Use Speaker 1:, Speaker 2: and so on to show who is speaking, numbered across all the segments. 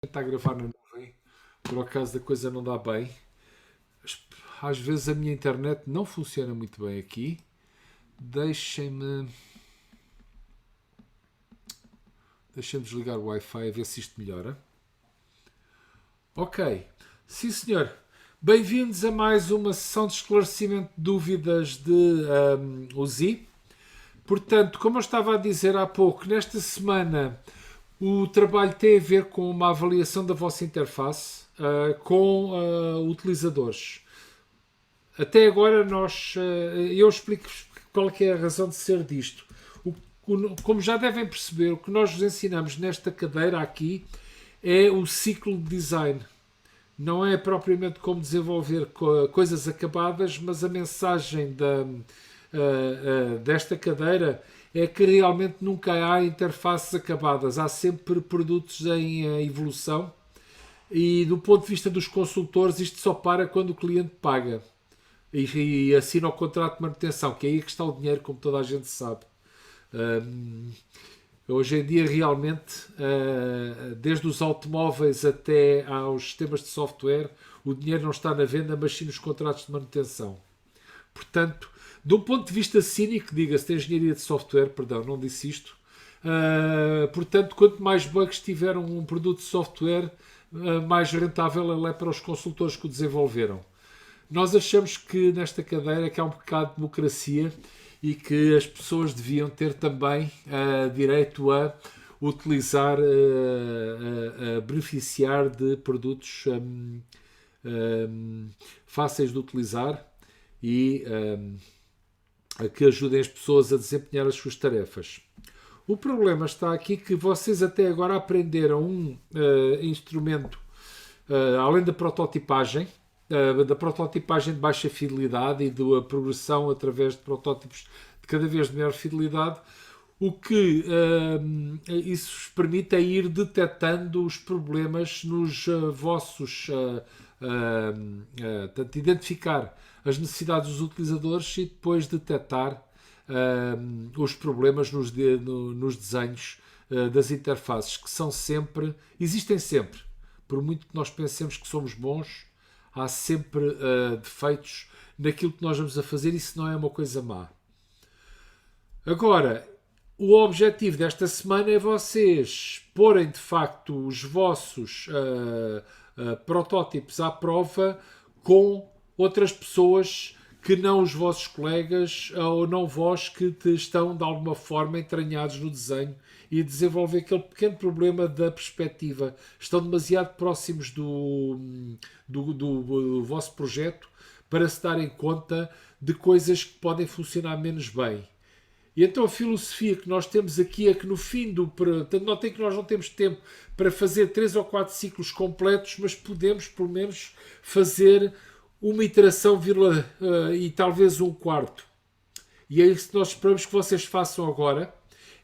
Speaker 1: Está a gravar na nuvem, por acaso a coisa não dá bem. Às vezes a minha internet não funciona muito bem aqui. Deixem-me. Deixem-me desligar o Wi-Fi a ver se isto melhora. Ok. Sim, senhor. Bem-vindos a mais uma sessão de esclarecimento de dúvidas de UZI. Portanto, como eu estava a dizer há pouco, nesta semana o trabalho tem a ver com uma avaliação da vossa interface com utilizadores. Até agora eu explico-vos qual é a razão de ser disto. Como já devem perceber, o que nós vos ensinamos nesta cadeira aqui é o ciclo de design. Não é propriamente como desenvolver coisas acabadas, mas a mensagem desta cadeira é que realmente nunca há interfaces acabadas. Há sempre produtos em evolução e do ponto de vista dos consultores isto só para quando o cliente paga e assina o contrato de manutenção, que é aí que está o dinheiro, como toda a gente sabe. Um, Hoje em dia, realmente, desde os automóveis até aos sistemas de software, o dinheiro não está na venda, mas sim nos contratos de manutenção. Portanto, de um ponto de vista cínico, diga-se, de engenharia de software, perdão, não disse isto. Portanto, quanto mais bugs tiver um produto de software, mais rentável ele é para os consultores que o desenvolveram. Nós achamos que nesta cadeira que há um bocado de democracia e que as pessoas deviam ter também direito a utilizar, a beneficiar de produtos fáceis de utilizar e a que ajudem as pessoas a desempenhar as suas tarefas. O problema está aqui que vocês até agora aprenderam um instrumento, além da prototipagem, da prototipagem de baixa fidelidade e da progressão através de protótipos de cada vez de maior fidelidade, o que isso vos permite é ir detectando os problemas nos vossos. Portanto, identificar as necessidades dos utilizadores e depois detectar os problemas nos desenhos das interfaces, que são sempre, existem sempre. Por muito que nós pensemos que somos bons, há sempre defeitos naquilo que nós vamos a fazer, e isso não é uma coisa má. Agora, o objetivo desta semana é vocês porem de facto os vossos protótipos à prova com outras pessoas que não os vossos colegas ou não vós que estão de alguma forma entranhados no desenho e desenvolver aquele pequeno problema da perspectiva. Estão demasiado próximos do vosso projeto para se darem conta de coisas que podem funcionar menos bem. E então a filosofia que nós temos aqui é que no fim do... Portanto, notem que nós não temos tempo para fazer 3 ou 4 ciclos completos, mas podemos, pelo menos, fazer uma iteração e talvez um quarto. E é isso que nós esperamos que vocês façam agora,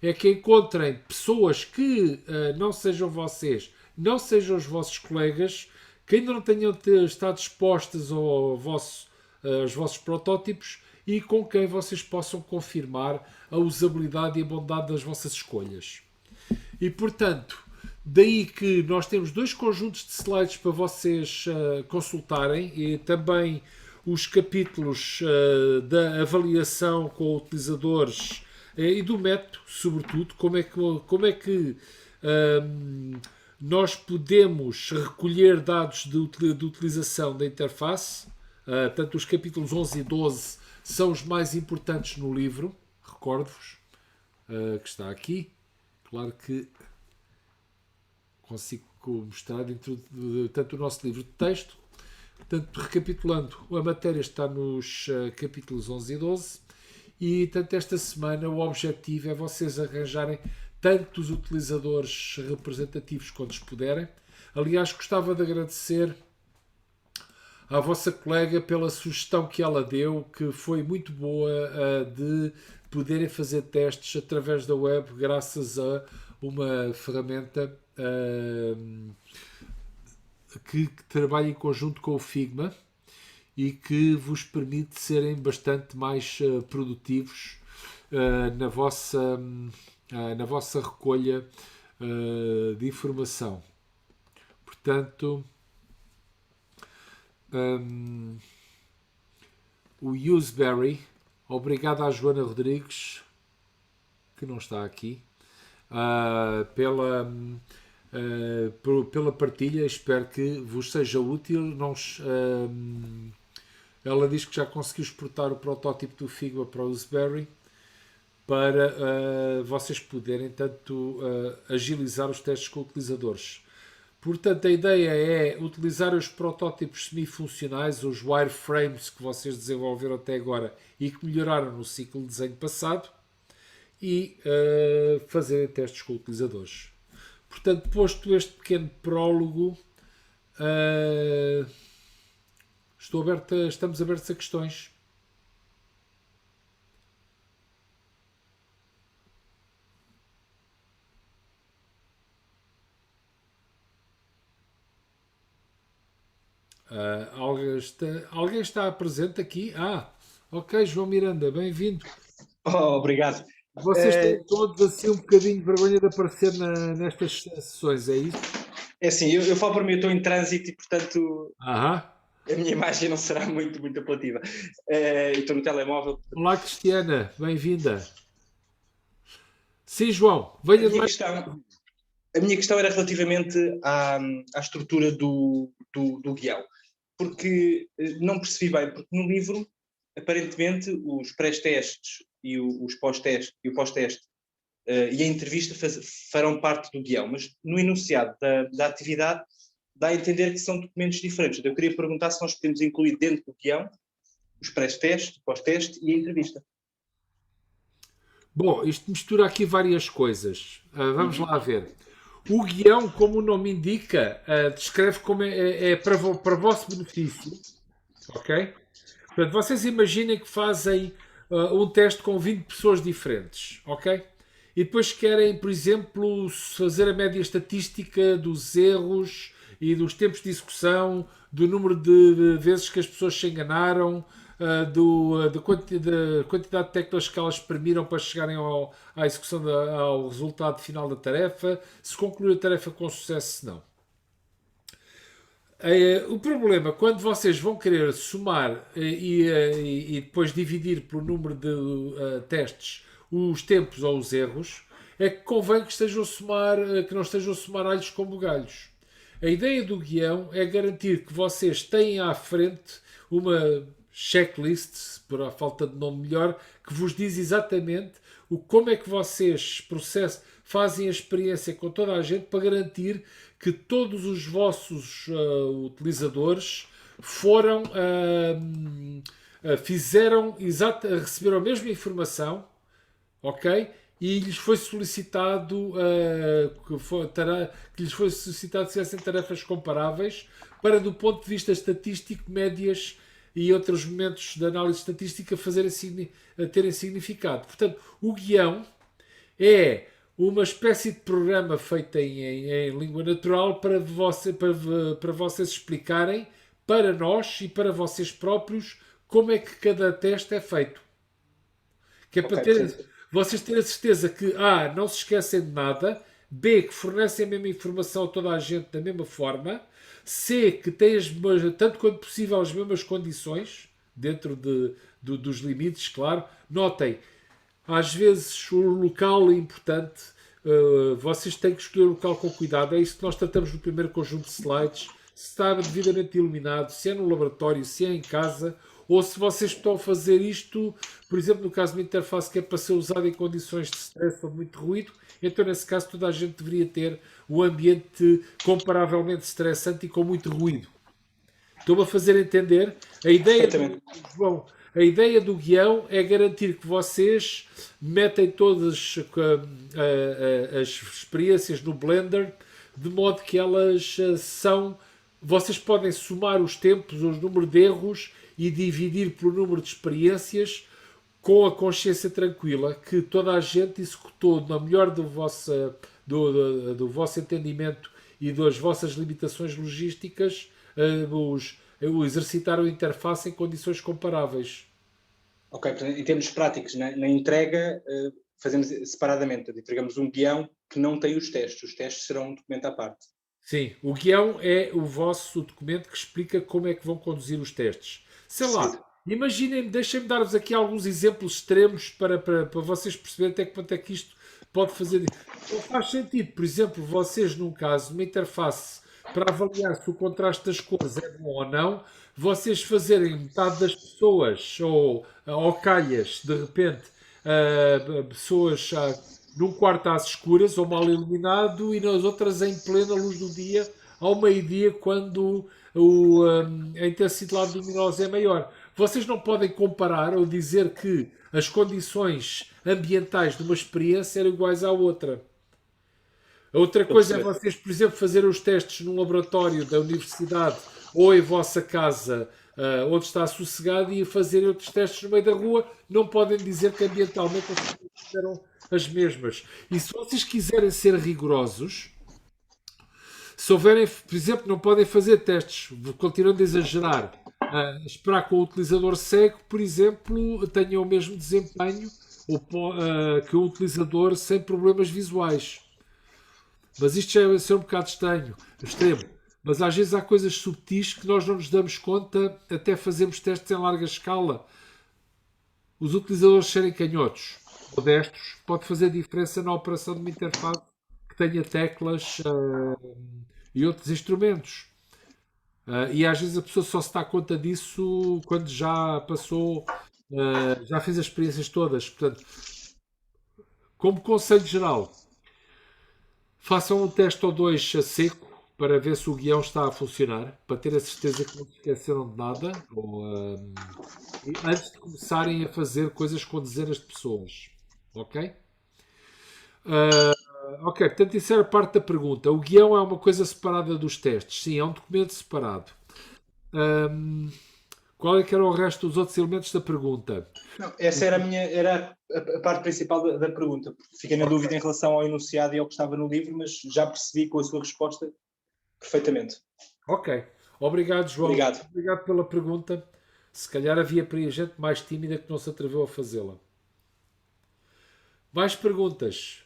Speaker 1: é que encontrem pessoas que não sejam vocês, não sejam os vossos colegas, que ainda não tenham estado expostas aos vossos protótipos e com quem vocês possam confirmar a usabilidade e a bondade das vossas escolhas. E, portanto, daí que nós temos 2 conjuntos de slides para vocês consultarem e também os capítulos da avaliação com utilizadores e do método, sobretudo, como é que nós podemos recolher dados de utilização da interface. Tanto os capítulos 11 e 12 são os mais importantes no livro, recordo-vos, que está aqui. Claro que consigo mostrar dentro de tanto o nosso livro de texto. Portanto, recapitulando, a matéria está nos capítulos 11 e 12 e, tanto esta semana, o objetivo é vocês arranjarem tantos utilizadores representativos quantos puderem. Aliás, gostava de agradecer à vossa colega pela sugestão que ela deu, que foi muito boa, de poderem fazer testes através da web graças a uma ferramenta que trabalha em conjunto com o Figma e que vos permite serem bastante mais produtivos na vossa recolha de informação. portanto, o Useberry, obrigado à Joana Rodrigues, que não está aqui, pela partilha. Espero que vos seja útil. Ela diz que já conseguiu exportar o protótipo do Figma para o Useberry para vocês poderem tanto agilizar os testes com utilizadores. Portanto, a ideia é utilizar os protótipos semifuncionais, os wireframes que vocês desenvolveram até agora e que melhoraram no ciclo de desenho passado, e fazerem testes com utilizadores. Portanto, posto este pequeno prólogo, estamos abertos a questões. Alguém está presente aqui? Ok, João Miranda, bem-vindo.
Speaker 2: Obrigado.
Speaker 1: Vocês têm todos assim um bocadinho de vergonha de aparecer nestas sessões, é isso?
Speaker 2: É assim, eu falo para mim, eu estou em trânsito e, portanto,
Speaker 1: Aham.
Speaker 2: a minha imagem não será muito apelativa. E estou no telemóvel.
Speaker 1: Olá, Cristiana, bem-vinda. Sim, João,
Speaker 2: A
Speaker 1: venha
Speaker 2: minha
Speaker 1: mais.
Speaker 2: questão era relativamente à estrutura do guião, porque não percebi bem, porque no livro, aparentemente, os pré-testes e os pós-testes e o pós-teste e a entrevista farão parte do guião, mas no enunciado da atividade dá a entender que são documentos diferentes. Então, eu queria perguntar se nós podemos incluir dentro do guião os pré-testes, pós-teste e a entrevista.
Speaker 1: Bom, isto mistura aqui várias coisas. Vamos lá ver. O guião, como o nome indica, descreve como é para o vosso benefício. Ok? Portanto, vocês imaginem que fazem um teste com 20 pessoas diferentes. Ok? E depois querem, por exemplo, fazer a média estatística dos erros e dos tempos de execução, do número de vezes que as pessoas se enganaram, da quantidade de teclas que elas permiram para chegarem à execução, ao resultado final da tarefa, se concluir a tarefa com sucesso, se não. O problema, quando vocês vão querer somar e depois dividir pelo número de testes os tempos ou os erros, é que convém que que não estejam a somar alhos com bugalhos. A ideia do guião é garantir que vocês têm à frente uma checklist, por a falta de nome melhor, que vos diz exatamente como é que vocês fazem a experiência com toda a gente para garantir que todos os vossos utilizadores receberam a mesma informação, ok? E lhes foi solicitado que lhes foi solicitado que fizessem tarefas comparáveis para, do ponto de vista estatístico, médias e outros momentos de análise estatística terem significado. Portanto, o guião é uma espécie de programa feito em língua natural para vocês explicarem para nós e para vocês próprios como é que cada teste é feito. Que é para vocês terem a certeza que A, não se esquecem de nada, B, que fornecem a mesma informação a toda a gente da mesma forma, C, que têm tanto quanto possível as mesmas condições, dentro dos limites, claro. Notem, às vezes o local é importante, vocês têm que escolher o local com cuidado, é isso que nós tratamos no primeiro conjunto de slides, se está devidamente iluminado, se é no laboratório, se é em casa, ou se vocês estão a fazer isto, por exemplo, no caso de uma interface que é para ser usada em condições de stress ou muito ruído, então nesse caso toda a gente deveria ter um ambiente comparavelmente estressante e com muito ruído. Estou-me a fazer entender? A ideia do guião é garantir que vocês metem todas as experiências no Blender de modo que elas são. Vocês podem somar os tempos, os números de erros e dividir pelo número de experiências com a consciência tranquila que toda a gente executou na melhor do vosso entendimento e das vossas limitações logísticas exercitar a interface em condições comparáveis.
Speaker 2: Ok, portanto, em termos práticos, na entrega fazemos separadamente, entregamos um guião que não tem os testes serão um documento à parte.
Speaker 1: Sim, o guião é o vosso documento que explica como é que vão conduzir os testes. Sei lá,
Speaker 2: Percebido.
Speaker 1: imaginem, deixem-me dar-vos aqui alguns exemplos extremos para vocês perceberem até que ponto é que isto pode fazer. Não faz sentido, por exemplo, vocês, num caso, numa interface, para avaliar se o contraste das cores é bom ou não, vocês fazerem metade das pessoas, ou calhas, de repente, pessoas num quarto às escuras ou mal iluminado e nas outras em plena luz do dia, ao meio-dia, quando a intensidade luminosa é maior. Vocês não podem comparar ou dizer que as condições ambientais de uma experiência eram iguais à outra. A outra
Speaker 2: Estou a
Speaker 1: coisa é
Speaker 2: perceber.
Speaker 1: vocês, por exemplo, fazerem os testes num laboratório da universidade ou em vossa casa, onde está sossegado, e fazerem outros testes no meio da rua. Não podem dizer que ambientalmente as coisas eram as mesmas. E se vocês quiserem ser rigorosos, se houverem, por exemplo, não podem fazer testes, continuando a exagerar, esperar que o utilizador cego, por exemplo, tenha o mesmo desempenho que o utilizador sem problemas visuais. Mas isto já é ser um bocado estranho, extremo. Mas às vezes há coisas subtis que nós não nos damos conta, até fazemos testes em larga escala. Os utilizadores serem canhotos ou destros pode fazer diferença na operação de uma interface que tenha teclas e outros instrumentos. E às vezes a pessoa só se dá conta disso quando já passou, já fez as experiências todas. Portanto, como conselho geral, façam um teste ou dois a seco para ver se o guião está a funcionar, para ter a certeza que não se esqueceram de nada, e antes de começarem a fazer coisas com dezenas de pessoas. Ok? Ah, ok, portanto, isso era parte da pergunta. O guião é uma coisa separada dos testes. Sim, é um documento separado. Ahm, qual é que era o resto dos outros elementos da pergunta?
Speaker 2: Não, essa era a minha, era a parte principal da pergunta, porque fiquei na
Speaker 1: Ok.
Speaker 2: dúvida em relação ao enunciado e ao que estava no livro, mas já percebi com a sua resposta perfeitamente.
Speaker 1: Ok. Obrigado, João.
Speaker 2: Obrigado.
Speaker 1: Obrigado pela pergunta. Se calhar havia para aí gente mais tímida que não se atreveu a fazê-la. Mais perguntas?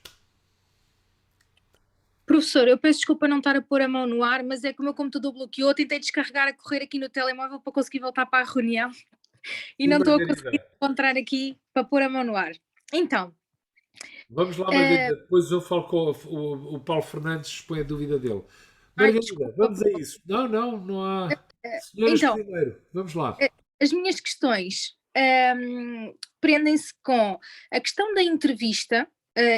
Speaker 3: Professor, eu peço desculpa não estar a pôr a mão no ar, mas é que o meu computador bloqueou, tentei descarregar a correr aqui no telemóvel para conseguir voltar para a reunião e
Speaker 1: Sim,
Speaker 3: não estou a conseguir
Speaker 1: Margarida.
Speaker 3: encontrar aqui para pôr a mão no ar. Então,
Speaker 1: Vamos lá,
Speaker 3: eh,
Speaker 1: Margarida. Depois eu falo com o Paulo Fernandes, expõe a dúvida dele.
Speaker 3: ai,
Speaker 1: Margarida,
Speaker 3: desculpa.
Speaker 1: vamos a isso. Não, não, não há. Senhoras
Speaker 3: Então,
Speaker 1: primeiro. Vamos lá.
Speaker 3: as minhas questões prendem-se com a questão da entrevista.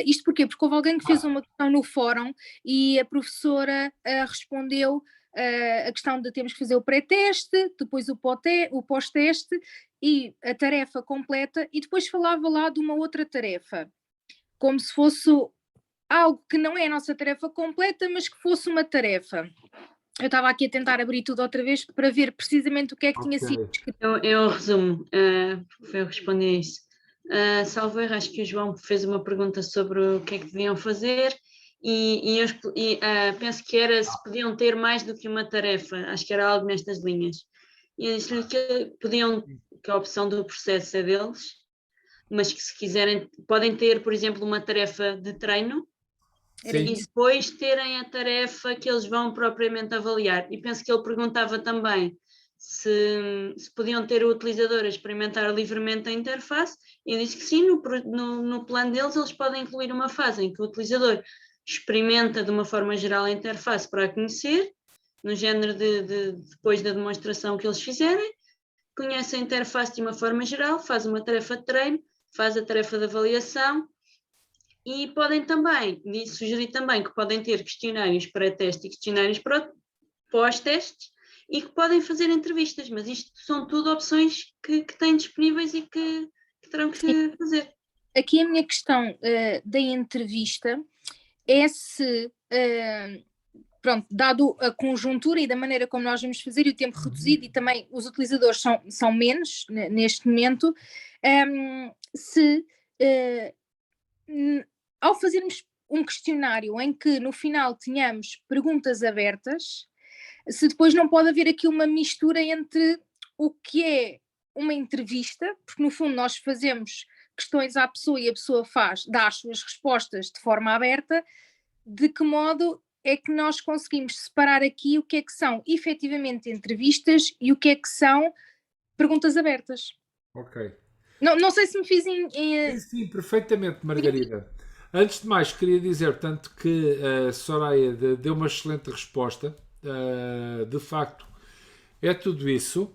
Speaker 3: Isto porquê? Porque houve alguém que fez uma questão no fórum e a professora respondeu a questão de temos que fazer o pré-teste, depois o pós-teste e a tarefa completa, e depois falava lá de uma outra tarefa, como se fosse algo que não é a nossa tarefa completa, mas que fosse uma tarefa. Eu estava aqui a tentar abrir tudo outra vez para ver precisamente o que é que tinha
Speaker 1: Ok.
Speaker 3: sido escrito.
Speaker 4: Eu resumo, eu respondi a isso. Salvo erro, acho que o João fez uma pergunta sobre o que é que deviam fazer penso que era se podiam ter mais do que uma tarefa, acho que era algo nestas linhas. E eu disse-lhe que podiam, que a opção do processo é deles, mas que se quiserem, podem ter, por exemplo, uma tarefa de treino
Speaker 3: Era
Speaker 1: Sim.
Speaker 4: e
Speaker 3: isso.
Speaker 4: depois terem a tarefa que eles vão propriamente avaliar. E penso que ele perguntava também se podiam ter o utilizador a experimentar livremente a interface, e eu disse que sim, no plano deles eles podem incluir uma fase em que o utilizador experimenta de uma forma geral a interface para a conhecer, no género depois da demonstração que eles fizerem, conhece a interface de uma forma geral, faz uma tarefa de treino, faz a tarefa de avaliação. E podem também, sugeri também que podem ter questionários para teste e questionários para pós-testes e que podem fazer entrevistas, mas isto são tudo opções que têm disponíveis e que terão que fazer.
Speaker 3: Aqui a minha questão da entrevista é se, pronto, dado a conjuntura e da maneira como nós vamos fazer e o tempo reduzido e também os utilizadores são menos neste momento, se ao fazermos um questionário em que no final tenhamos perguntas abertas, se depois não pode haver aqui uma mistura entre o que é uma entrevista, porque no fundo nós fazemos questões à pessoa e a pessoa dá as suas respostas de forma aberta, de que modo é que nós conseguimos separar aqui o que é que são efetivamente entrevistas e o que é que são perguntas abertas.
Speaker 1: Ok.
Speaker 3: Não sei se me fiz
Speaker 1: Sim, perfeitamente, Margarida. Antes de mais, queria dizer, tanto que a Soraya deu uma excelente resposta. De facto, é tudo isso.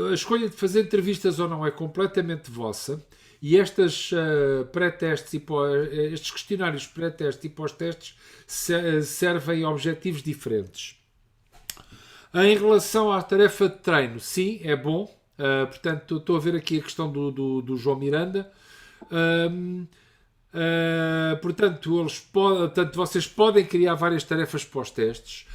Speaker 1: A escolha de fazer entrevistas ou não é completamente vossa. E estas pré-testes e estes questionários pré-testes e pós-testes servem a objetivos diferentes. Em relação à tarefa de treino, sim, é bom. Portanto, estou a ver aqui a questão do João Miranda. Portanto, vocês podem criar várias tarefas pós-testes.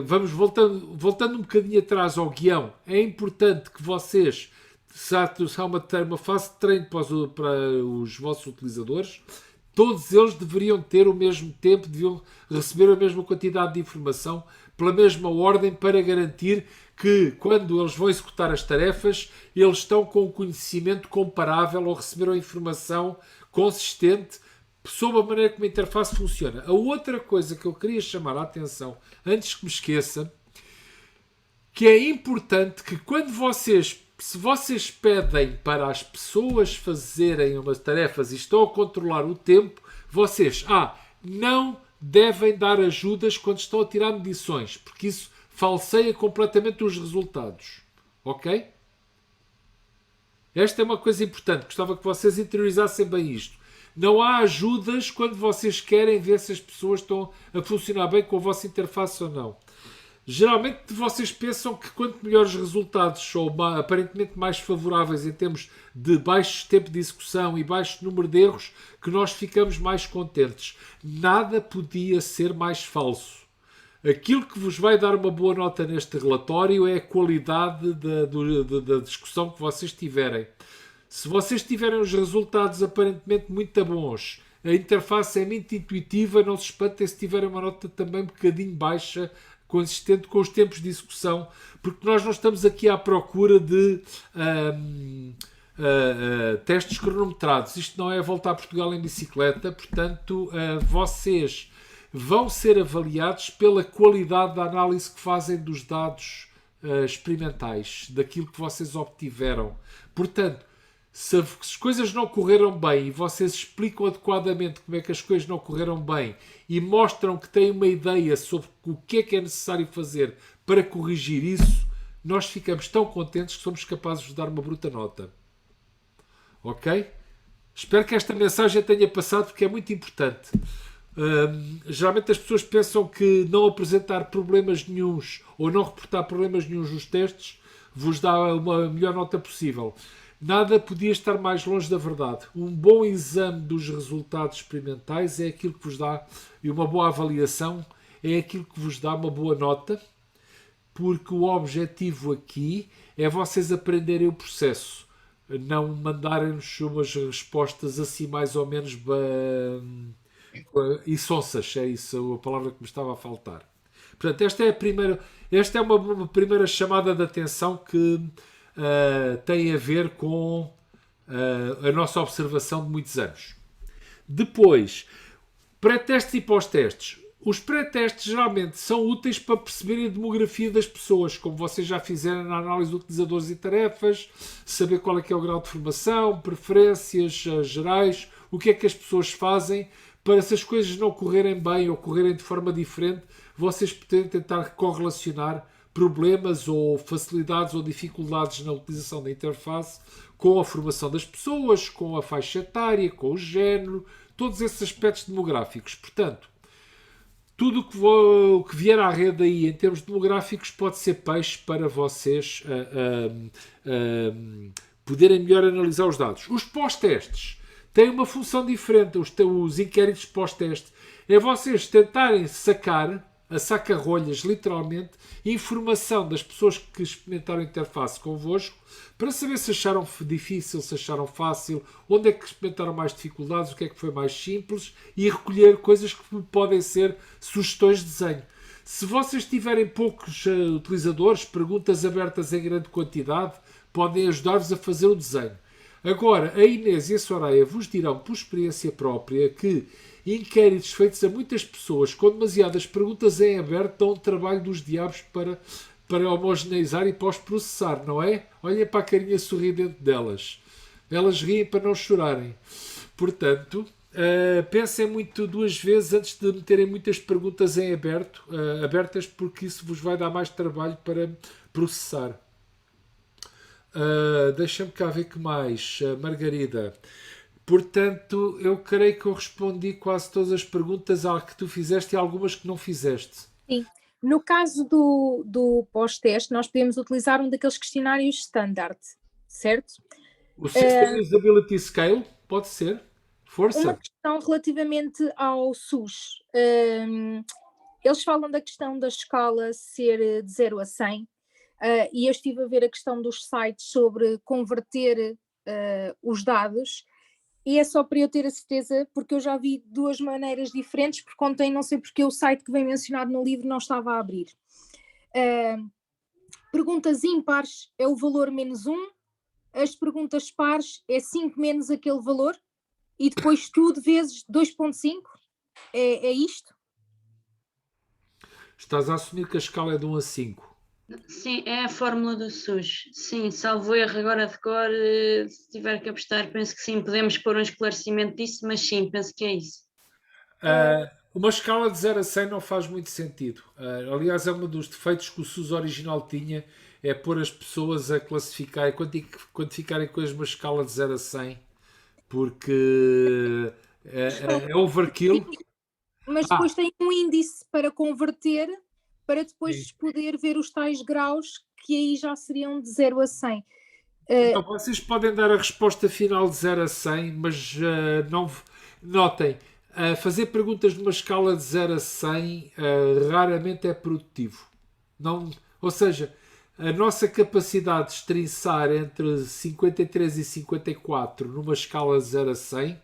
Speaker 1: Vamos voltando um bocadinho atrás ao guião. É importante que vocês, se há uma fase de treino para os vossos utilizadores, todos eles deveriam ter o mesmo tempo, deviam receber a mesma quantidade de informação pela mesma ordem, para garantir que, quando eles vão executar as tarefas, eles estão com o conhecimento comparável ou receberam informação consistente sobre a maneira como a interface funciona. A outra coisa que eu queria chamar a atenção, antes que me esqueça, que é importante que quando se vocês pedem para as pessoas fazerem umas tarefas e estão a controlar o tempo, vocês não devem dar ajudas quando estão a tirar medições, porque isso falseia completamente os resultados. Ok? Esta é uma coisa importante. Gostava que vocês interiorizassem bem isto. Não há ajudas quando vocês querem ver se as pessoas estão a funcionar bem com a vossa interface ou não. Geralmente vocês pensam que quanto melhores resultados ou aparentemente mais favoráveis em termos de baixo tempo de execução e baixo número de erros, que nós ficamos mais contentes. Nada podia ser mais falso. Aquilo que vos vai dar uma boa nota neste relatório é a qualidade da discussão que vocês tiverem. Se vocês tiverem os resultados aparentemente muito bons, a interface é muito intuitiva, não se espantem se tiverem uma nota também um bocadinho baixa, consistente com os tempos de execução, porque nós não estamos aqui à procura de testes cronometrados. Isto não é voltar a Portugal em bicicleta, portanto, vocês vão ser avaliados pela qualidade da análise que fazem dos dados experimentais, daquilo que vocês obtiveram. Portanto, se as coisas não correram bem e vocês explicam adequadamente como é que as coisas não correram bem e mostram que têm uma ideia sobre o que é necessário fazer para corrigir isso, nós ficamos tão contentes que somos capazes de dar uma bruta nota. Ok? Espero que esta mensagem tenha passado, porque é muito importante. Geralmente as pessoas pensam que não apresentar problemas nenhuns ou não reportar problemas nenhuns nos testes vos dá uma melhor nota possível. Nada podia estar mais longe da verdade. Um bom exame dos resultados experimentais é aquilo que vos dá, e uma boa avaliação é aquilo que vos dá uma boa nota, porque o objetivo aqui é vocês aprenderem o processo, não mandarem-nos umas respostas assim mais ou menos e sonsas, é isso a palavra que me estava a faltar. Portanto, esta é uma primeira chamada de atenção que tem a ver com a nossa observação de muitos anos. Depois, pré-testes e pós-testes. Os pré-testes geralmente são úteis para perceberem a demografia das pessoas, como vocês já fizeram na análise de utilizadores e tarefas, saber qual é que é o grau de formação, preferências gerais, o que é que as pessoas fazem, para se as coisas não correrem bem ou correrem de forma diferente, vocês podem tentar correlacionar problemas ou facilidades ou dificuldades na utilização da interface com a formação das pessoas, com a faixa etária, com o género, todos esses aspectos demográficos. Portanto, tudo o que vier à rede aí em termos demográficos pode ser peixe para vocês poderem melhor analisar os dados. Os pós-testes têm uma função diferente. Os inquéritos pós-teste é vocês tentarem sacar a saca-rolhas, literalmente, informação das pessoas que experimentaram a interface convosco, para saber se acharam difícil, se acharam fácil, onde é que experimentaram mais dificuldades, o que é que foi mais simples, e recolher coisas que podem ser sugestões de desenho. Se vocês tiverem poucos utilizadores, perguntas abertas em grande quantidade, podem ajudar-vos a fazer o desenho. Agora, a Inês e a Soraya vos dirão por experiência própria que inquéritos feitos a muitas pessoas com demasiadas perguntas em aberto dão um trabalho dos diabos para homogeneizar e pós-processar, não é? Olhem para a carinha sorridente delas. Elas riem para não chorarem. Portanto, pensem muito duas vezes antes de meterem muitas perguntas em aberto, abertas, porque isso vos vai dar mais trabalho para processar. Deixa-me cá ver que mais, Margarida. Portanto, eu creio que eu respondi quase todas as perguntas que tu fizeste e algumas que não fizeste.
Speaker 3: Sim. No caso do pós-teste, nós podemos utilizar um daqueles questionários standard, certo?
Speaker 1: O System Usability Scale pode ser? Força?
Speaker 3: Uma questão relativamente ao SUS. Eles falam da questão da escala ser de 0 a 100, e eu estive a ver a questão dos sites sobre converter os dados, e é só para eu ter a certeza, porque eu já vi duas maneiras diferentes, porque ontem não sei porque o site que vem mencionado no livro não estava a abrir. Perguntas ímpares é o valor menos 1, as perguntas pares é 5 menos aquele valor, e depois tudo vezes 2.5, é isto?
Speaker 1: Estás a assumir que a escala é de 1 a 5.
Speaker 4: Sim, é a fórmula do SUS. Sim, salvo erro agora de cor, se tiver que apostar, penso que sim, podemos pôr um esclarecimento disso, mas sim, penso que é isso.
Speaker 1: Uma escala de 0 a 100 não faz muito sentido. Aliás, é um dos defeitos que o SUS original tinha, é pôr as pessoas a classificar e quantificarem coisas numa escala de 0 a 100, porque é overkill.
Speaker 3: Mas depois tem um índice para converter, para depois poder ver os tais graus, que aí já seriam de 0 a 100.
Speaker 1: Então, vocês podem dar a resposta final de 0 a 100, mas não notem, fazer perguntas numa escala de 0 a 100 raramente é produtivo. Não, ou seja, a nossa capacidade de estrinçar entre 53 e 54 numa escala de 0 a 100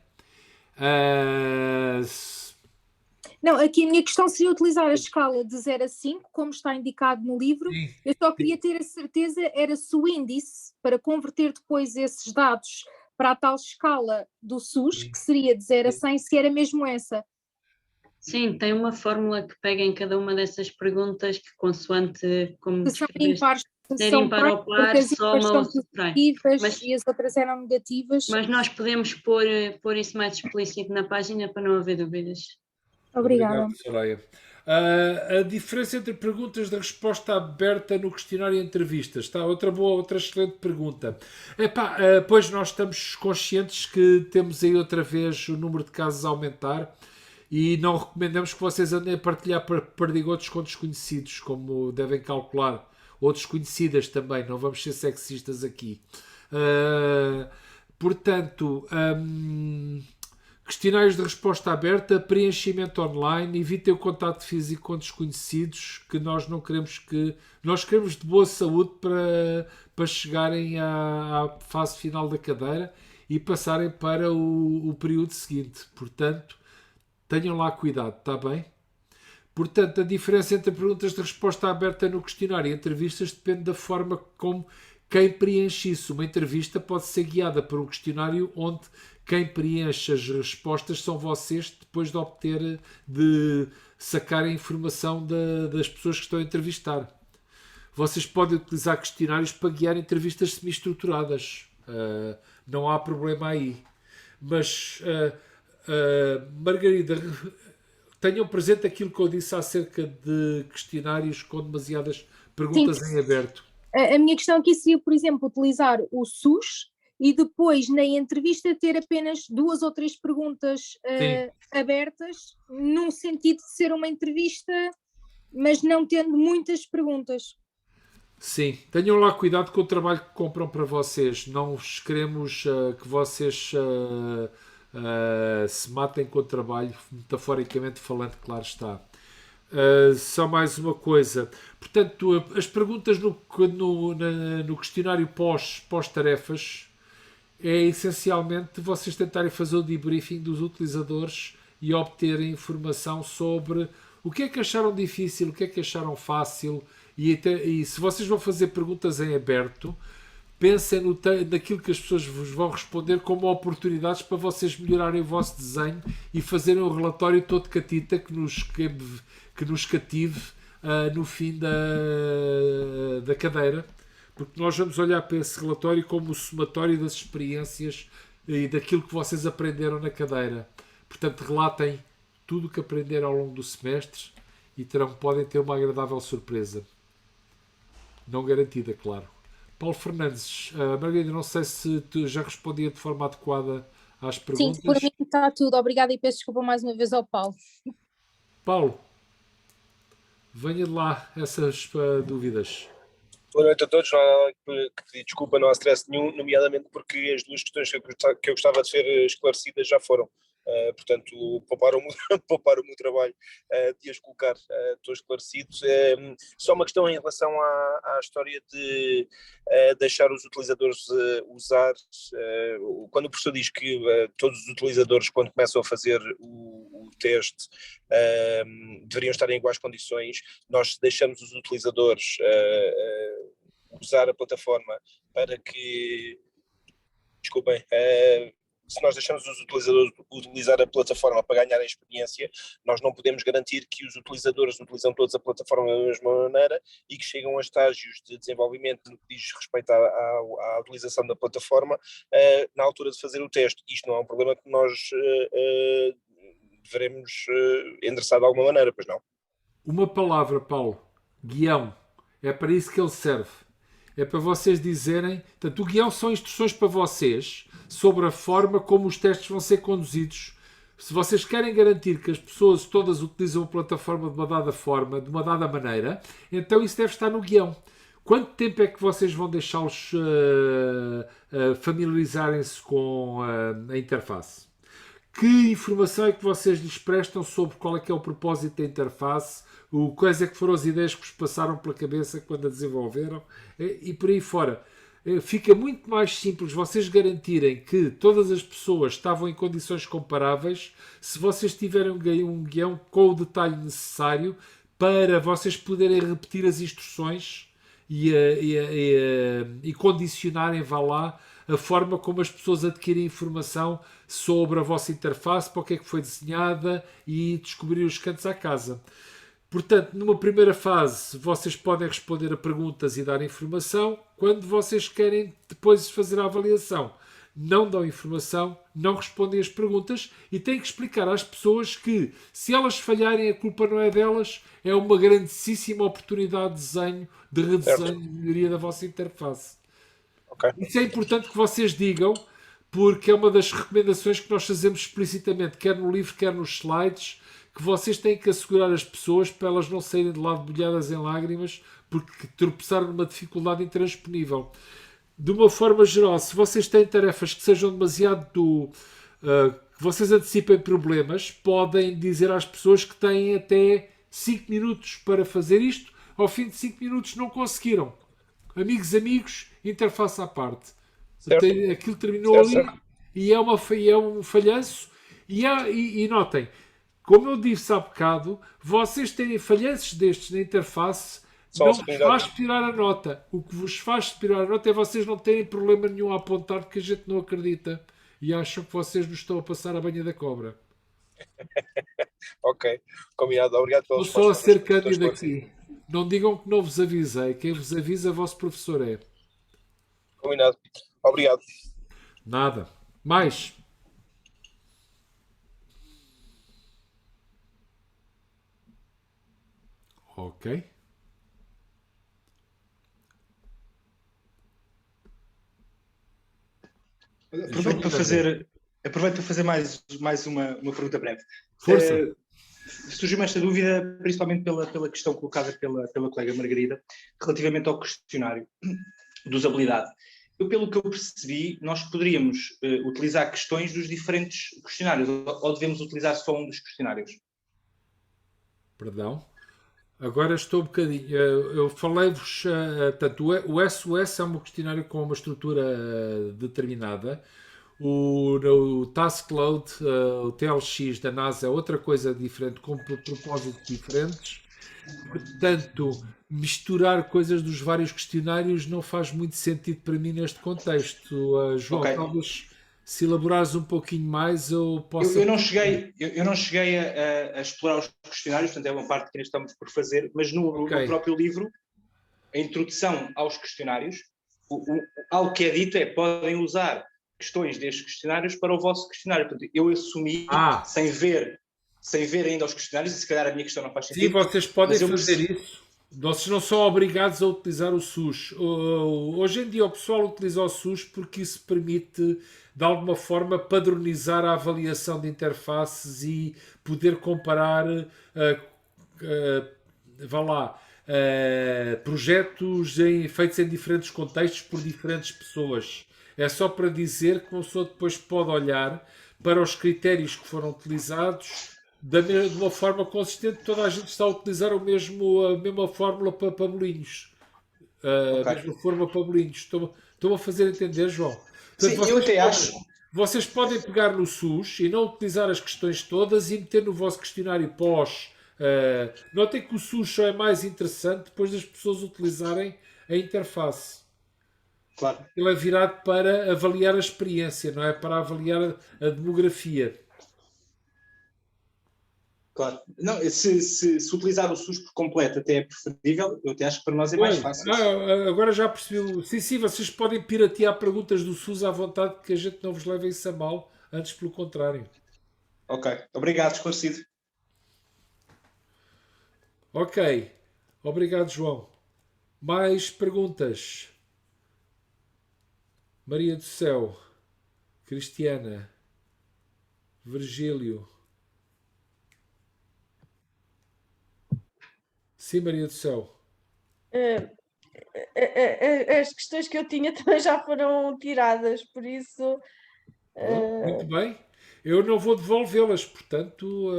Speaker 3: Não, aqui a minha questão seria utilizar a escala de 0 a 5, como está indicado no livro.
Speaker 1: Sim.
Speaker 3: Eu só queria ter a certeza, era se o índice, para converter depois esses dados para a tal escala do SUS, que seria de 0 a 100, se era mesmo essa.
Speaker 4: Sim, tem uma fórmula que pega em cada uma dessas perguntas, que consoante, como
Speaker 3: Se são ímpares,
Speaker 4: ser
Speaker 3: são
Speaker 4: ímpar ou par,
Speaker 3: porque as
Speaker 4: soma
Speaker 3: ímpares
Speaker 4: ou
Speaker 3: são
Speaker 4: subtrai.
Speaker 3: positivas e as outras eram negativas.
Speaker 4: Mas nós podemos pôr isso mais explícito na página para não haver dúvidas.
Speaker 3: Obrigada.
Speaker 1: Obrigado, Soraya. A diferença entre perguntas de resposta aberta no questionário e entrevistas. Tá? Outra excelente pergunta. Pois nós estamos conscientes que temos aí outra vez o número de casos a aumentar e não recomendamos que vocês andem a partilhar perdigotos com desconhecidos, como devem calcular, ou desconhecidas também, não vamos ser sexistas aqui. Portanto, questionários de resposta aberta, preenchimento online, evitem o contato físico com desconhecidos, que nós não queremos que... Nós queremos de boa saúde para chegarem à fase final da cadeira e passarem para o período seguinte. Portanto, tenham lá cuidado, está bem? Portanto, a diferença entre perguntas de resposta aberta no questionário e entrevistas depende da forma como quem preenche isso. Uma entrevista pode ser guiada por um questionário onde quem preenche as respostas são vocês, depois de sacar a informação das pessoas que estão a entrevistar. Vocês podem utilizar questionários para guiar entrevistas semi-estruturadas. Não há problema aí. Mas, Margarida, tenham presente aquilo que eu disse acerca de questionários com demasiadas perguntas em aberto.
Speaker 3: A minha questão aqui seria, por exemplo, utilizar o SUS e depois na entrevista ter apenas 2 ou 3 perguntas abertas, num sentido de ser uma entrevista, mas não tendo muitas perguntas.
Speaker 1: Sim, tenham lá cuidado com o trabalho que compram para vocês. Não queremos que vocês se matem com o trabalho, metaforicamente falando, claro está. Só mais uma coisa. Portanto, as perguntas no questionário pós-tarefas é essencialmente vocês tentarem fazer o debriefing dos utilizadores e obterem informação sobre o que é que acharam difícil, o que é que acharam fácil e se vocês vão fazer perguntas em aberto, pensem naquilo que as pessoas vos vão responder como oportunidades para vocês melhorarem o vosso desenho e fazerem um relatório todo catita que nos cative no fim da cadeira, porque nós vamos olhar para esse relatório como o somatório das experiências e daquilo que vocês aprenderam na cadeira. Portanto, relatem tudo o que aprenderam ao longo do semestre e podem ter uma agradável surpresa. Não garantida, claro. Paulo Fernandes, Margarida, não sei se tu já respondia de forma adequada às perguntas.
Speaker 3: Sim, por mim está tudo. Obrigada e peço desculpa mais uma vez ao Paulo.
Speaker 1: Paulo, venha de lá essas dúvidas.
Speaker 5: Boa noite a todos. Não há que pedir desculpa, não há stress nenhum, nomeadamente porque as duas questões que eu gostava de ser esclarecidas já foram. Portanto, poupar o meu trabalho de as colocar, estou esclarecido. Só uma questão em relação à história de deixar os utilizadores usar, quando o professor diz que todos os utilizadores, quando começam a fazer o teste, deveriam estar em iguais condições, nós deixamos os utilizadores usar a plataforma para que, desculpem, se nós deixamos os utilizadores utilizar a plataforma para ganharem experiência, nós não podemos garantir que os utilizadores utilizam todos a plataforma da mesma maneira e que chegam a estágios de desenvolvimento no que diz respeito à utilização da plataforma na altura de fazer o teste. Isto não é um problema que nós deveremos endereçar de alguma maneira, pois não?
Speaker 1: Uma palavra, Paulo. Guião. É para isso que ele serve. É para vocês dizerem... Portanto, o guião são instruções para vocês sobre a forma como os testes vão ser conduzidos. Se vocês querem garantir que as pessoas todas utilizam a plataforma de uma dada forma, de uma dada maneira, então isso deve estar no guião. Quanto tempo é que vocês vão deixá-los familiarizarem-se com a interface? Que informação é que vocês lhes prestam sobre qual é que é o propósito da interface? Quais é que foram as ideias que vos passaram pela cabeça quando a desenvolveram? E por aí fora. Fica muito mais simples vocês garantirem que todas as pessoas estavam em condições comparáveis se vocês tiverem um guião com o detalhe necessário para vocês poderem repetir as instruções e condicionarem, vá lá, a forma como as pessoas adquirem informação sobre a vossa interface, para o que é que foi desenhada e descobrir os cantos à casa. Portanto, numa primeira fase, vocês podem responder a perguntas e dar informação. Quando vocês querem depois fazer a avaliação, não dão informação, não respondem as perguntas e têm que explicar às pessoas que, se elas falharem, a culpa não é delas, é uma grandíssima oportunidade de desenho, de redesenho, de melhoria da vossa interface.
Speaker 5: Okay.
Speaker 1: Isso é importante que vocês digam, porque é uma das recomendações que nós fazemos explicitamente, quer no livro, quer nos slides, que vocês têm que assegurar as pessoas para elas não saírem de lado molhadas em lágrimas porque tropeçaram numa dificuldade intransponível. De uma forma geral, se vocês têm tarefas que sejam demasiado que vocês antecipem problemas, podem dizer às pessoas que têm até 5 minutos para fazer isto. Ao fim de 5 minutos não conseguiram. Amigos, interface à parte. Aquilo terminou ali e é um falhanço. E notem, como eu disse há bocado, vocês terem falhanços destes na interface não vos faz tirar a nota. O que vos faz tirar a nota é vocês não terem problema nenhum a apontar, porque a gente não acredita e acham que vocês nos estão a passar a banha da cobra.
Speaker 5: Ok, combinado. Obrigado pela
Speaker 1: resposta. Estou só a ser cândido aqui. Não digam que não vos avisei. Quem vos avisa, vosso professor é.
Speaker 5: Combinado. Obrigado.
Speaker 1: Nada. Mais. Ok.
Speaker 2: Aproveito para fazer mais uma pergunta breve.
Speaker 1: Força.
Speaker 2: Surgiu-me esta dúvida, principalmente pela questão colocada pela colega Margarida, relativamente ao questionário de usabilidade. Pelo que eu percebi, nós poderíamos utilizar questões dos diferentes questionários, ou devemos utilizar só um dos questionários?
Speaker 1: Perdão. Agora estou um bocadinho... Eu falei-vos... Portanto, o SOS é um questionário com uma estrutura determinada. O Task Load, o TLX da NASA é outra coisa diferente, com propósitos diferentes. Portanto, misturar coisas dos vários questionários não faz muito sentido para mim neste contexto. João,
Speaker 2: Ok.
Speaker 1: talvez se elaborares um pouquinho mais eu
Speaker 2: Eu,
Speaker 1: possa...
Speaker 2: eu não cheguei, eu não cheguei a explorar os questionários, portanto é uma parte que ainda estamos por fazer, mas no
Speaker 1: Ok.
Speaker 2: próprio livro, a introdução aos questionários, algo que é dito é podem usar questões destes questionários para o vosso questionário. Portanto, eu assumi, sem ver ainda os questionários, e se calhar a minha questão não faz
Speaker 1: Sim,
Speaker 2: sentido,
Speaker 1: vocês podem
Speaker 2: mas eu
Speaker 1: fazer
Speaker 2: percebi.
Speaker 1: isso. Vocês não são obrigados a utilizar o SUS. Hoje em dia o pessoal utiliza o SUS porque isso permite, de alguma forma, padronizar a avaliação de interfaces e poder comparar, vá lá, projetos feitos em diferentes contextos por diferentes pessoas. É só para dizer que uma pessoa depois pode olhar para os critérios que foram utilizados de uma forma consistente. Toda a gente está a utilizar a mesma fórmula para bolinhos. A
Speaker 2: Ok.
Speaker 1: mesma forma para bolinhos. Estou a fazer entender, João? Portanto,
Speaker 2: Sim, eu até acho.
Speaker 1: vocês podem pegar no SUS e não utilizar as questões todas e meter no vosso questionário pós. Notem que o SUS só é mais interessante depois das pessoas utilizarem a interface.
Speaker 2: Claro.
Speaker 1: Ele é virado para avaliar a experiência, não é para avaliar a demografia.
Speaker 2: Claro. Não, se utilizar o SUS por completo até é preferível, eu até acho que para nós é mais
Speaker 1: Pois,
Speaker 2: fácil.
Speaker 1: agora já percebi. Sim, sim, vocês podem piratear perguntas do SUS à vontade, que a gente não vos leva isso a mal, antes pelo contrário.
Speaker 2: Ok, obrigado, esclarecido.
Speaker 1: Ok, obrigado, João. Mais perguntas? Maria do Céu, Cristiana, Virgílio. Sim, Maria do Céu.
Speaker 6: Eh, as questões que eu tinha também já foram tiradas, por isso.
Speaker 1: Muito bem. Eu não vou devolvê-las, portanto,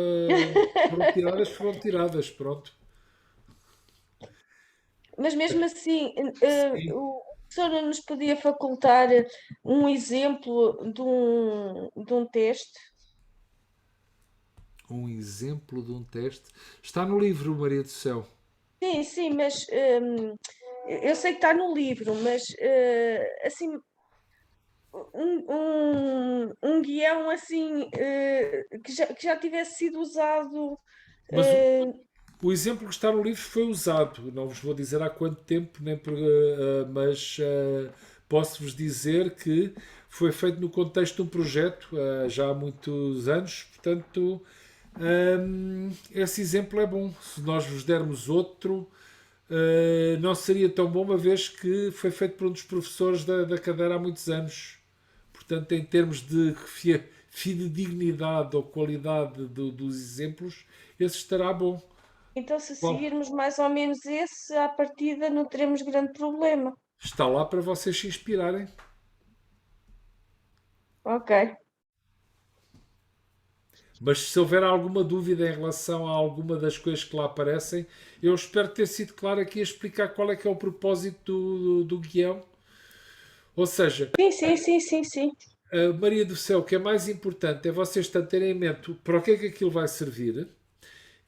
Speaker 1: foram tiradas, pronto.
Speaker 6: Mas mesmo assim,
Speaker 1: Sim.
Speaker 6: o professor não nos podia facultar um exemplo de um teste?
Speaker 1: Um exemplo de um teste. Está no livro, Maria do Céu.
Speaker 6: Sim, sim, mas eu sei que está no livro, mas assim, um guião assim que já tivesse sido usado.
Speaker 1: Mas
Speaker 6: eh,
Speaker 1: o exemplo que está no livro foi usado. Não vos vou dizer há quanto tempo, mas posso-vos dizer que foi feito no contexto de um projeto já há muitos anos. Portanto, esse exemplo é bom. Se nós vos dermos outro, não seria tão bom, uma vez que foi feito por um dos professores da cadeira há muitos anos. Portanto, em termos de fidedignidade ou qualidade dos exemplos, esse estará bom.
Speaker 6: Então, se
Speaker 1: Bom,
Speaker 6: seguirmos mais ou menos esse, à partida não teremos grande problema.
Speaker 1: está lá para vocês se inspirarem.
Speaker 6: Ok.
Speaker 1: Mas se houver alguma dúvida em relação a alguma das coisas que lá aparecem, eu espero ter sido claro aqui a explicar qual é que é o propósito do guião. Ou seja,
Speaker 6: Sim, sim, sim, sim, sim.
Speaker 1: a Maria do Céu, o que é mais importante é vocês terem em mente para o que é que aquilo vai servir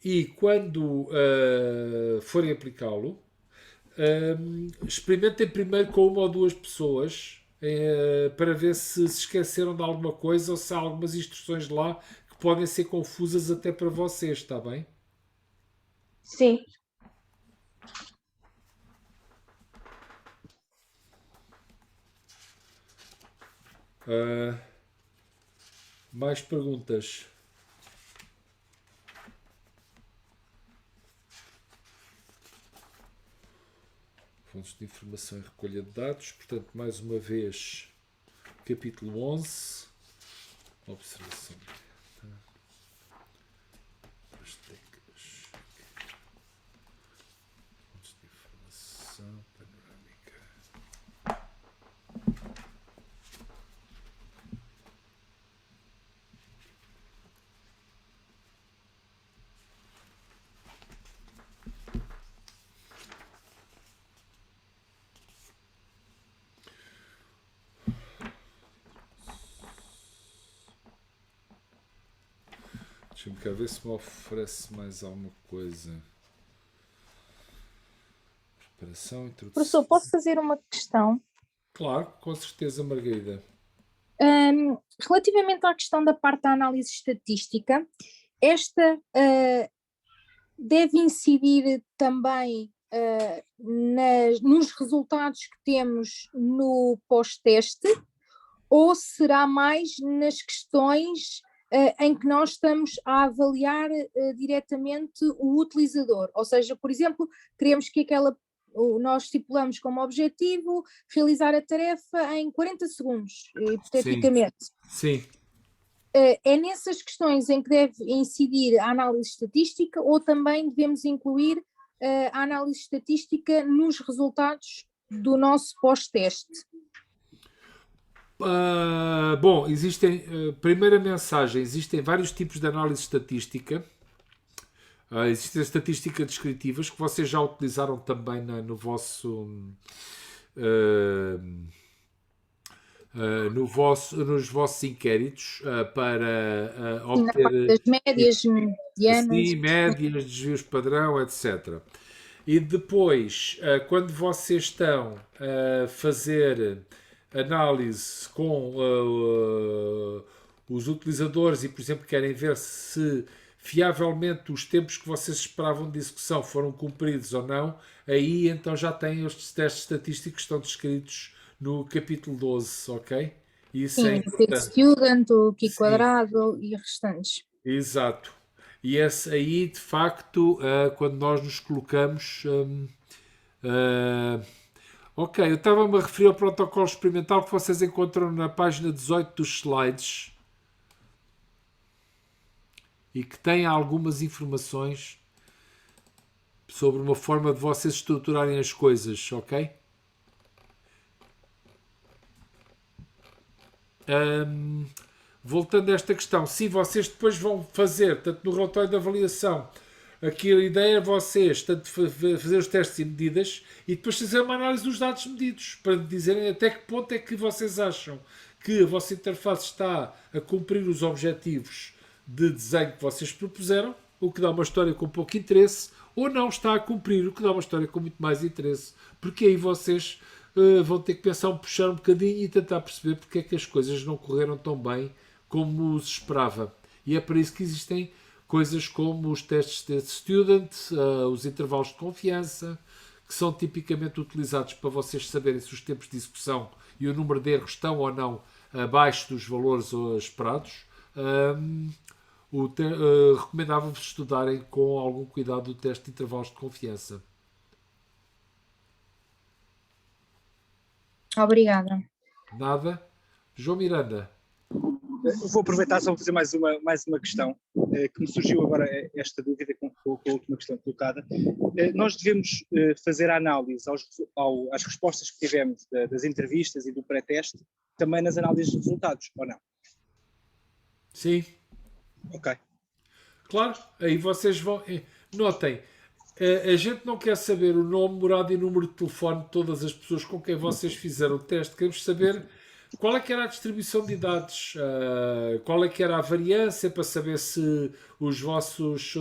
Speaker 1: e quando forem aplicá-lo, experimentem primeiro com uma ou duas pessoas para ver se esqueceram de alguma coisa ou se há algumas instruções lá que podem ser confusas até para vocês, está bem?
Speaker 6: Sim.
Speaker 1: Mais perguntas? Fontes de informação e recolha de dados. Portanto, mais uma vez, capítulo 11. Observação. As teclas. Fontes de informação panorâmica. Deixa-me cá ver se me oferece mais alguma coisa. Preparação, introdução.
Speaker 3: Professor, posso fazer uma questão?
Speaker 1: Claro, com certeza, Margarida.
Speaker 3: Relativamente à questão da parte da análise estatística, esta deve incidir também nos resultados que temos no pós-teste, ou será mais nas questões em que nós estamos a avaliar diretamente o utilizador? Ou seja, por exemplo, queremos que nós estipulamos como objetivo realizar a tarefa em 40 segundos, hipoteticamente.
Speaker 1: Sim.
Speaker 3: É nessas questões em que deve incidir a análise estatística, ou também devemos incluir a análise estatística nos resultados do nosso pós-teste?
Speaker 1: Bom, primeira mensagem, existem vários tipos de análise estatística. Existem estatísticas descritivas que vocês já utilizaram também nos vossos inquéritos para obter
Speaker 3: das médias, medianas.
Speaker 1: Sim, médias, desvios padrão, etc. E depois, quando vocês estão a fazer análise com os utilizadores e, por exemplo, querem ver se fiavelmente os tempos que vocês esperavam de execução foram cumpridos ou não, aí então já têm estes testes estatísticos que estão descritos no capítulo 12, ok? Isso
Speaker 3: Sim, o Student, o Q quadrado e restantes.
Speaker 1: Exato. E esse aí, de facto, quando nós nos colocamos... ok, eu estava-me a referir ao protocolo experimental que vocês encontram na página 18 dos slides e que tem algumas informações sobre uma forma de vocês estruturarem as coisas, ok? Voltando a esta questão, sim, vocês depois vão fazer, tanto no relatório de avaliação, aqui a ideia é vocês tanto fazer os testes e medidas e depois fazer uma análise dos dados medidos, para dizerem até que ponto é que vocês acham que a vossa interface está a cumprir os objetivos de desenho que vocês propuseram, o que dá uma história com pouco interesse, ou não está a cumprir, o que dá uma história com muito mais interesse, porque aí vocês vão ter que puxar um bocadinho e tentar perceber porque é que as coisas não correram tão bem como se esperava. E é para isso que existem coisas como os testes de student, os intervalos de confiança, que são tipicamente utilizados para vocês saberem se os tempos de execução e o número de erros estão ou não abaixo dos valores esperados. Recomendava-vos estudarem com algum cuidado o teste de intervalos de confiança.
Speaker 3: Obrigada.
Speaker 1: Nada. João Miranda.
Speaker 2: Vou aproveitar só para fazer mais uma questão, que me surgiu agora esta dúvida com a última questão colocada. Nós devemos fazer a análise às respostas que tivemos das entrevistas e do pré-teste, também nas análises de resultados, ou não?
Speaker 1: Sim.
Speaker 2: Ok.
Speaker 1: Claro, aí vocês vão... Notem, a gente não quer saber o nome, morada e número de telefone de todas as pessoas com quem vocês fizeram o teste. Queremos saber qual é que era a distribuição de idades, qual é que era a variância, para saber se os vossos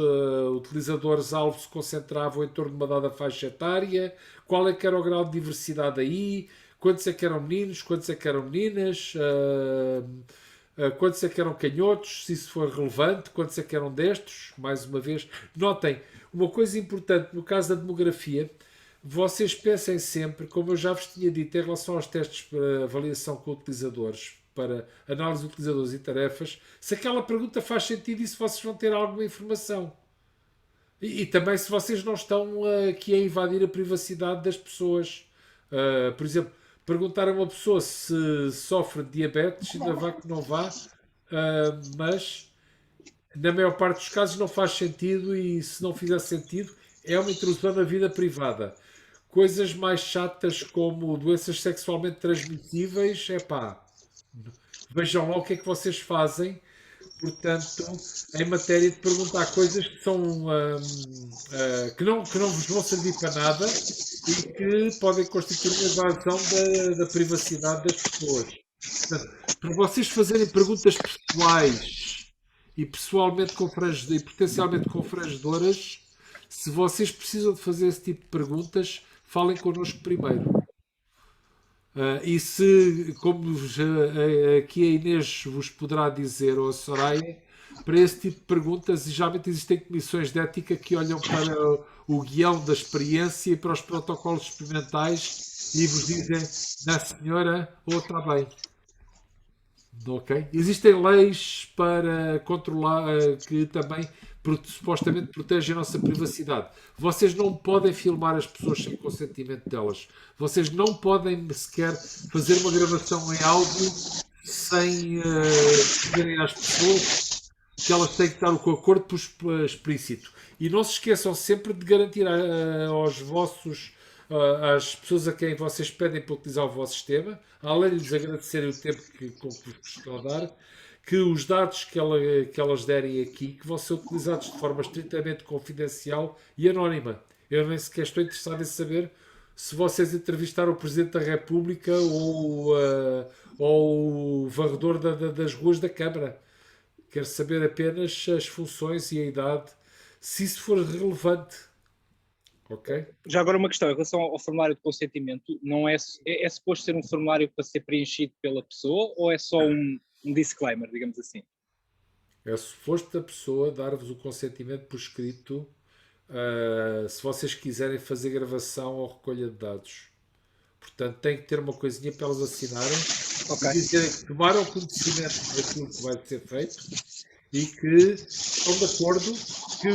Speaker 1: utilizadores-alvo se concentravam em torno de uma dada faixa etária, qual é que era o grau de diversidade aí, quantos é que eram meninos, quantos é que eram meninas, quantos é que eram canhotos, se isso for relevante, quantos é que eram destros, mais uma vez. Notem, uma coisa importante no caso da demografia, vocês pensem sempre, como eu já vos tinha dito, em relação aos testes para avaliação com utilizadores, para análise de utilizadores e tarefas, se aquela pergunta faz sentido e se vocês vão ter alguma informação. E também se vocês não estão aqui a invadir a privacidade das pessoas. Por exemplo, perguntar a uma pessoa se sofre de diabetes, ainda vá que não vá, mas na maior parte dos casos não faz sentido, e se não fizer sentido é uma intrusão na vida privada. Coisas mais chatas como doenças sexualmente transmissíveis, vejam lá o que é que vocês fazem, portanto, em matéria de perguntar coisas que são que não vos vão servir para nada e que podem constituir uma invasão da privacidade das pessoas. Portanto, para vocês fazerem perguntas pessoais e potencialmente confrangedoras, se vocês precisam de fazer esse tipo de perguntas, falem connosco primeiro. E se, como aqui a Inês vos poderá dizer, ou a Soraya, para esse tipo de perguntas, geralmente existem comissões de ética que olham para o guião da experiência e para os protocolos experimentais e vos dizem, não senhora, ou está bem. Ok? Existem leis para controlar que também supostamente protegem a nossa privacidade. Vocês não podem filmar as pessoas sem consentimento delas. Vocês não podem sequer fazer uma gravação em áudio sem dizerem às pessoas que elas têm que estar com o acordo explícito. E não se esqueçam sempre de garantir aos vossos às pessoas a quem vocês pedem para utilizar o vosso sistema, além de lhes agradecerem o tempo que vos estão a dar, que os dados que elas derem aqui que vão ser utilizados de forma estritamente confidencial e anónima. Eu nem sequer estou interessado em saber se vocês entrevistaram o Presidente da República ou o varredor das ruas da Câmara. Quero saber apenas as funções e a idade, se isso for relevante. Ok?
Speaker 2: Já agora uma questão, em relação ao formulário de consentimento, não é suposto ser um formulário para ser preenchido pela pessoa ou é só um disclaimer, digamos assim?
Speaker 1: É suposto a pessoa dar-vos o consentimento por escrito se vocês quiserem fazer gravação ou recolha de dados. Portanto, tem que ter uma coisinha para elas assinarem e dizerem que tomaram conhecimento daquilo que vai ser feito e que estão de acordo que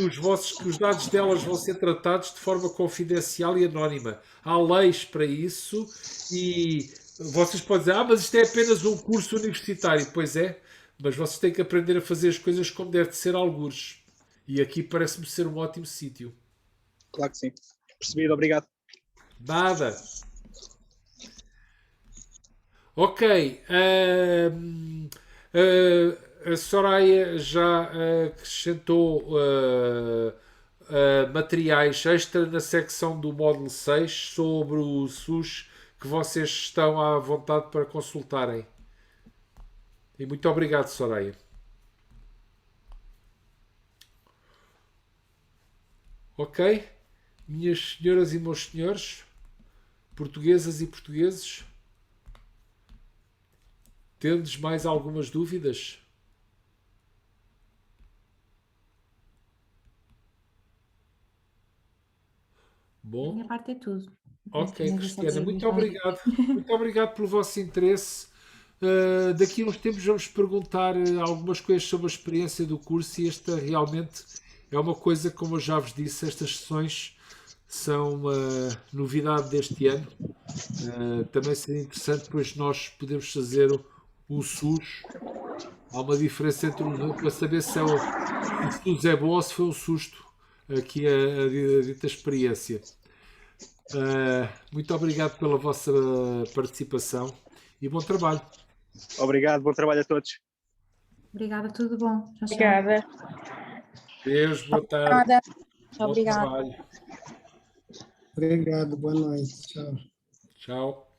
Speaker 1: os dados delas vão ser tratados de forma confidencial e anónima. Há leis para isso e vocês podem dizer, mas isto é apenas um curso universitário. Pois é, mas vocês têm que aprender a fazer as coisas como deve de ser algures. E aqui parece-me ser um ótimo sítio.
Speaker 2: Claro que sim. Percebido, obrigado.
Speaker 1: Nada. Ok. A Soraya já acrescentou materiais extra na secção do módulo 6 sobre o SUS que vocês estão à vontade para consultarem. E muito obrigado, Soraya. Ok? Minhas senhoras e meus senhores, portuguesas e portugueses, tendes mais algumas dúvidas? Bom.
Speaker 7: Da minha parte é tudo.
Speaker 1: Ok, Cristiana, muito obrigado. Muito obrigado pelo vosso interesse. Daqui a uns tempos vamos perguntar algumas coisas sobre a experiência do curso e esta realmente é uma coisa, como eu já vos disse, estas sessões são uma novidade deste ano. Também seria interessante depois nós podermos fazer um SUS. Há uma diferença entre para saber se o SUS é bom ou se foi um susto aqui a dita experiência. Muito obrigado pela vossa participação e bom trabalho.
Speaker 2: Obrigado, bom trabalho a todos.
Speaker 7: Obrigada, tudo bom. Tchau, tchau.
Speaker 6: Obrigada.
Speaker 1: Deus, boa tarde. Bom
Speaker 3: Obrigada.
Speaker 1: trabalho.
Speaker 8: Obrigado, boa noite. Tchau.
Speaker 1: Tchau.